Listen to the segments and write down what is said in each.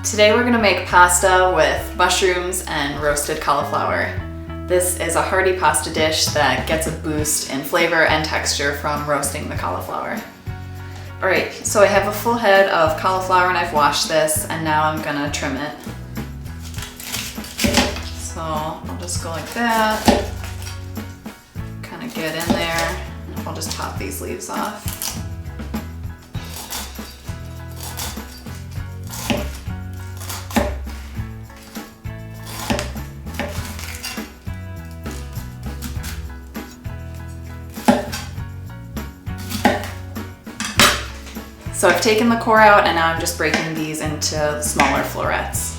Today we're gonna make pasta with mushrooms and roasted cauliflower. This is a hearty pasta dish that gets a boost in flavor and texture from roasting the cauliflower. Alright, so I have a full head of cauliflower and I've washed this, and now I'm gonna trim it. So I'll just go like that, kind of get in there, and I'll just pop these leaves off. So I've taken the core out and now I'm just breaking these into smaller florets.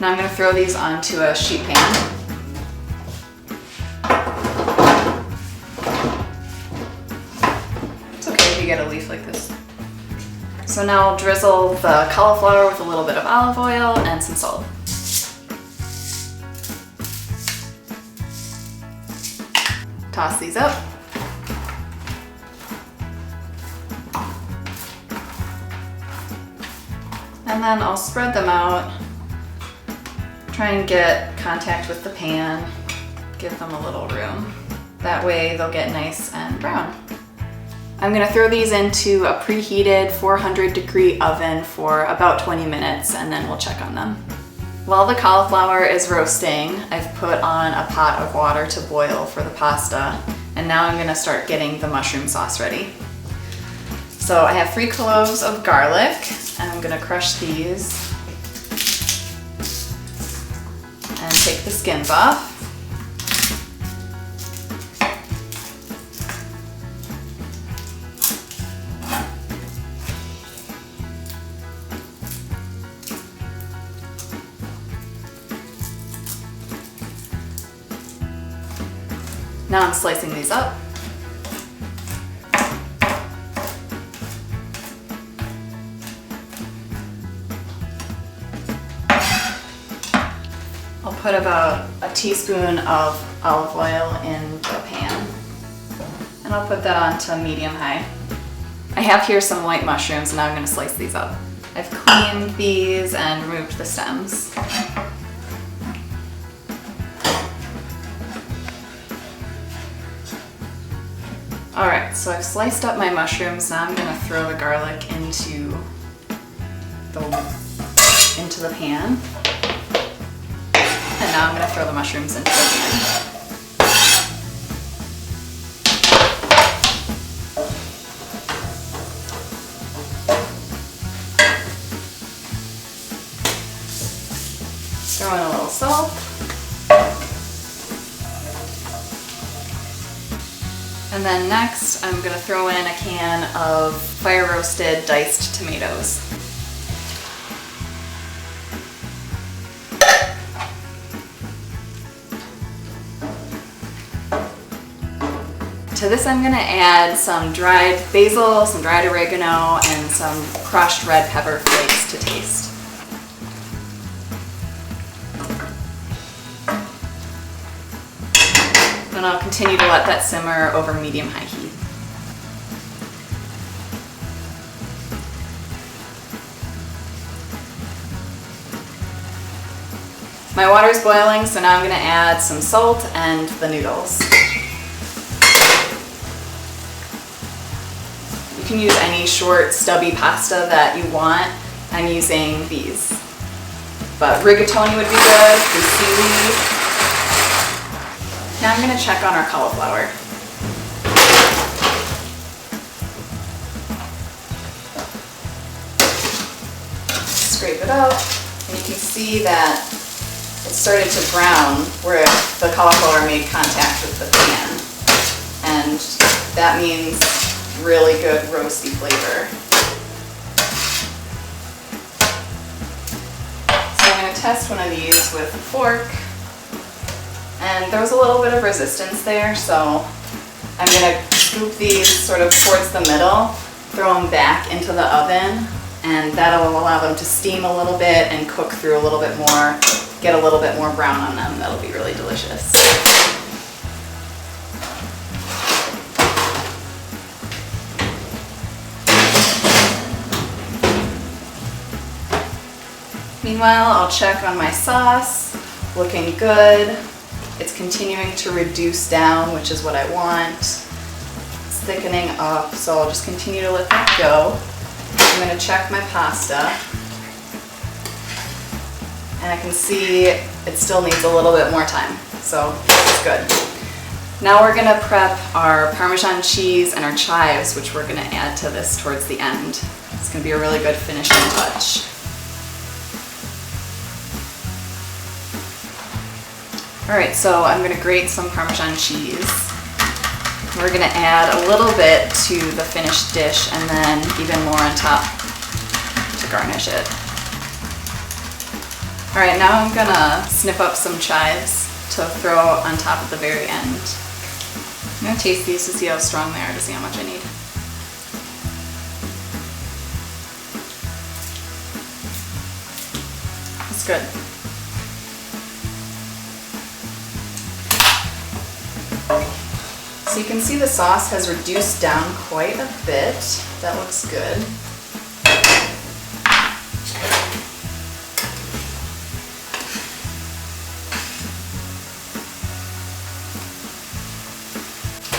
Now I'm going to throw these onto a sheet pan. It's okay if you get a leaf like this. So now I'll drizzle the cauliflower with a little bit of olive oil and some salt. Toss these up. And then I'll spread them out. Try and get contact with the pan. Give them a little room. That way they'll get nice and brown. I'm gonna throw these into a preheated 400-degree oven for about 20 minutes and then we'll check on them. While the cauliflower is roasting, I've put on a pot of water to boil for the pasta, and now I'm gonna start getting the mushroom sauce ready. So I have 3 cloves of garlic, and I'm gonna crush these and take the skins off. Now I'm slicing these up. I'll put about a teaspoon of olive oil in the pan, and I'll put that on to medium-high. I have here some white mushrooms, and now I'm going to slice these up. I've cleaned these and removed the stems. Alright, so I've sliced up my mushrooms. Now I'm going to throw the garlic into the pan. And now I'm going to throw the mushrooms into the pan. Throw in a little salt. And then next, I'm going to throw in a can of fire-roasted diced tomatoes. To this, I'm going to add some dried basil, some dried oregano, and some crushed red pepper flakes to taste. And I'll continue to let that simmer over medium-high heat. My water's boiling, so now I'm going to add some salt and the noodles. You can use any short, stubby pasta that you want. I'm using these. But rigatoni would be good for seaweed. Now I'm going to check on our cauliflower. Scrape it up, and you can see that it started to brown where the cauliflower made contact with the pan. And that means really good roasty flavor. So I'm going to test one of these with a fork. And there was a little bit of resistance there, so I'm going to scoop these sort of towards the middle, throw them back into the oven, and that'll allow them to steam a little bit and cook through a little bit more, get a little bit more brown on them. That'll be really delicious. Meanwhile, I'll check on my sauce. Looking good. It's continuing to reduce down, which is what I want. It's thickening up, so I'll just continue to let that go. I'm gonna check my pasta. And I can see it still needs a little bit more time, so it's good. Now we're gonna prep our Parmesan cheese and our chives, which we're gonna add to this towards the end. It's gonna be a really good finishing touch. All right, so I'm gonna grate some Parmesan cheese. We're gonna add a little bit to the finished dish and then even more on top to garnish it. All right, now I'm gonna snip up some chives to throw on top at the very end. I'm gonna taste these to see how strong they are, to see how much I need. It's good. So you can see the sauce has reduced down quite a bit. That looks good.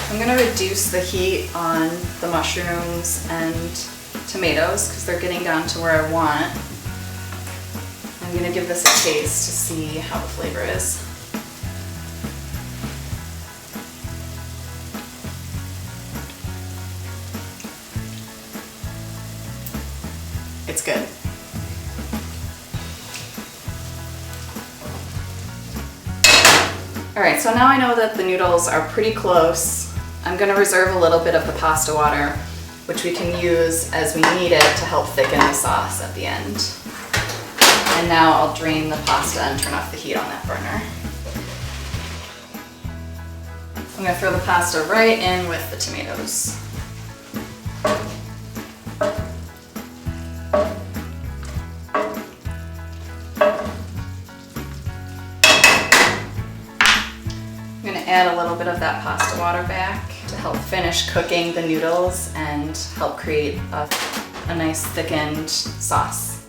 I'm gonna reduce the heat on the mushrooms and tomatoes because they're getting down to where I want. I'm gonna give this a taste to see how the flavor is. It's good. All right, so now I know that the noodles are pretty close. I'm gonna reserve a little bit of the pasta water, which we can use as we need it to help thicken the sauce at the end. And now I'll drain the pasta and turn off the heat on that burner. I'm gonna throw the pasta right in with the tomatoes. I'm gonna add a little bit of that pasta water back to help finish cooking the noodles and help create a nice thickened sauce.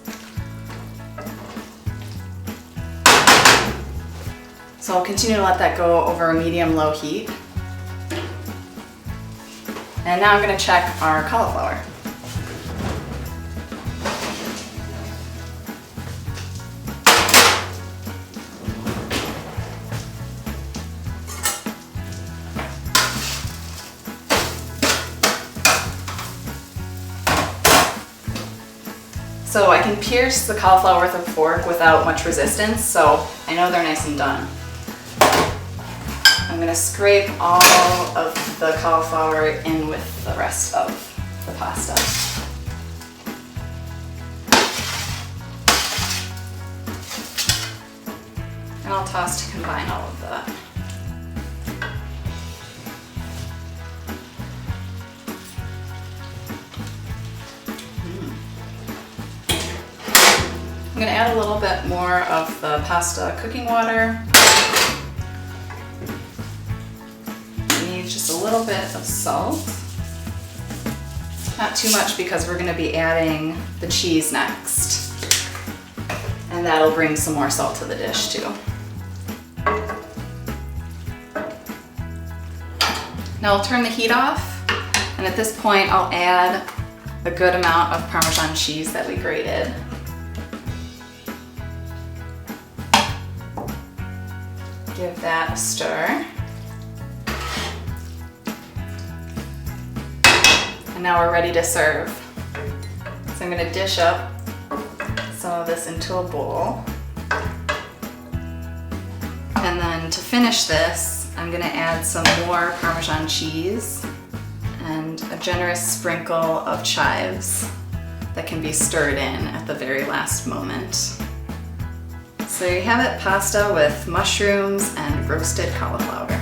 So I'll continue to let that go over a medium-low heat. And now I'm gonna check our cauliflower. So I can pierce the cauliflower with a fork without much resistance, so I know they're nice and done. I'm gonna scrape all of the cauliflower in with the rest of the pasta. And I'll toss to combine all of that. I'm gonna add a little bit more of the pasta cooking water. I need just a little bit of salt. Not too much because we're gonna be adding the cheese next. And that'll bring some more salt to the dish too. Now I'll turn the heat off, and at this point I'll add a good amount of Parmesan cheese that we grated. Give that a stir. And now we're ready to serve. So I'm gonna dish up some of this into a bowl. And then to finish this, I'm gonna add some more Parmesan cheese and a generous sprinkle of chives that can be stirred in at the very last moment. So you have it, pasta with mushrooms and roasted cauliflower.